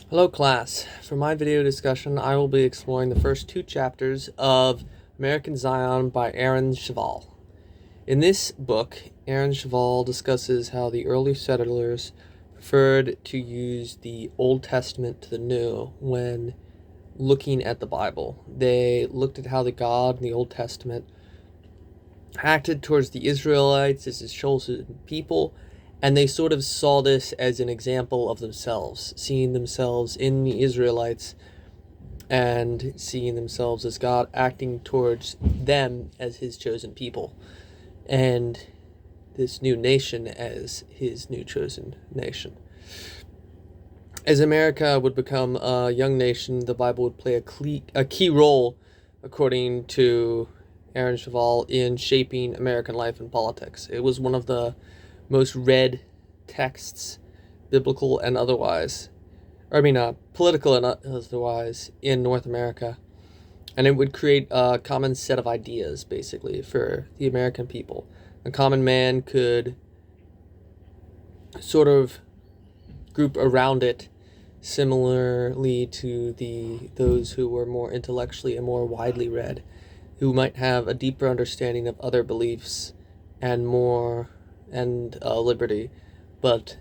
Hello class. For my video discussion, I will be exploring the first two chapters of American Zion by Aaron Shevall. In this book, Aaron Shevall discusses how the early settlers preferred to use the Old Testament to the New when looking at the Bible. They looked at how the God in the Old Testament acted towards the Israelites as his chosen people, and they sort of saw this as an example of themselves, seeing themselves in the Israelites and seeing themselves as God acting towards them as his chosen people, and this new nation as his new chosen nation. As America would become a young nation, the Bible would play a key role, according to Aaron Shevall, in shaping American life and politics. It was one of the most read texts, biblical and otherwise, political and otherwise, in North America. And it would create a common set of ideas, basically, for the American people. A common man could sort of group around it similarly to those who were more intellectually and more widely read, who might have a deeper understanding of other beliefs and liberty, but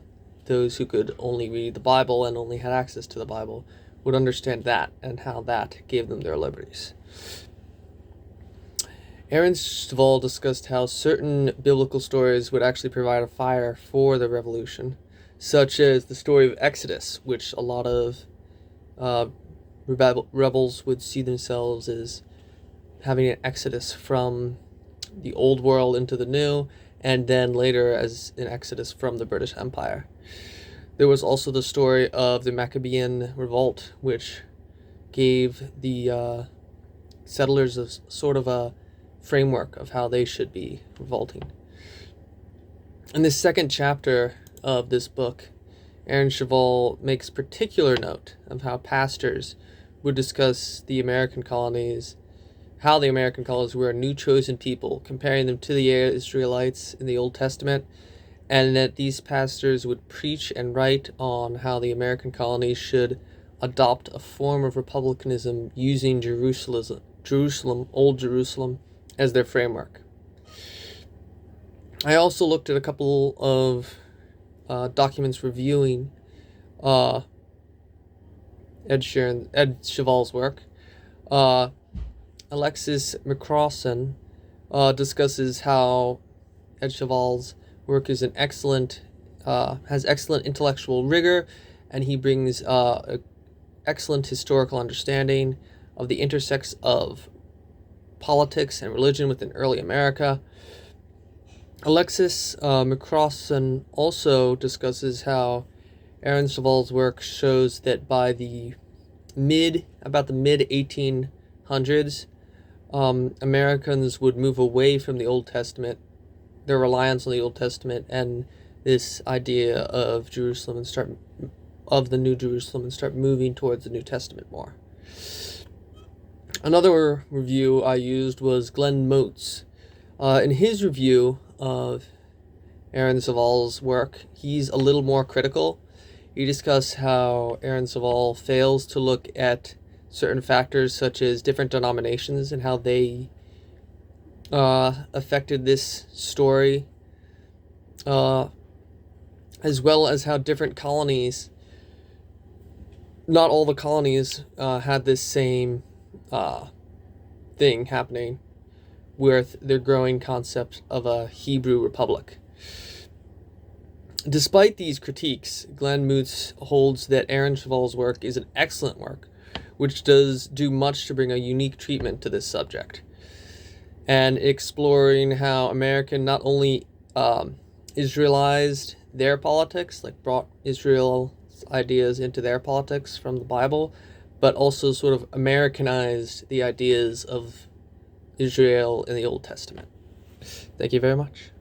those who could only read the Bible and only had access to the Bible would understand that and how that gave them their liberties. Aaron Shevall discussed how certain biblical stories would actually provide a fire for the revolution, such as the story of Exodus, which a lot of rebels would see themselves as having an exodus from the old world into the new, and then later as an exodus from the British Empire. There was also the story of the Maccabean Revolt, which gave the settlers a sort of a framework of how they should be revolting. In the second chapter of this book, Aaron Shevall makes particular note of how pastors would discuss the American colonies, how the American colonies were a new chosen people, comparing them to the Israelites in the Old Testament, and that these pastors would preach and write on how the American colonies should adopt a form of republicanism using Old Jerusalem, as their framework. I also looked at a couple of documents reviewing Ed Shevall's work. Alexis McCrossan discusses how Ed Shevall's work is has excellent intellectual rigor, and he brings excellent historical understanding of the intersects of politics and religion within early America. Alexis McCrossan also discusses how Aaron Shevall's work shows that by about the mid 1800s, Americans would move away from the Old Testament, their reliance on the Old Testament, and this idea of Jerusalem, of the New Jerusalem, and start moving towards the New Testament more. Another review I used was Glenn Moats. In his review of Aaron Shevall's work, he's a little more critical. He discussed how Aaron Shevall fails to look at certain factors such as different denominations and how they affected this story, as well as how different colonies, not all the colonies had this same thing happening with their growing concept of a Hebrew republic. Despite these critiques, Glenn Moats holds that Aaron Shevall's work is an excellent work, which does do much to bring a unique treatment to this subject, and exploring how America not only Israelized their politics, like brought Israel's ideas into their politics from the Bible, but also sort of Americanized the ideas of Israel in the Old Testament. Thank you very much.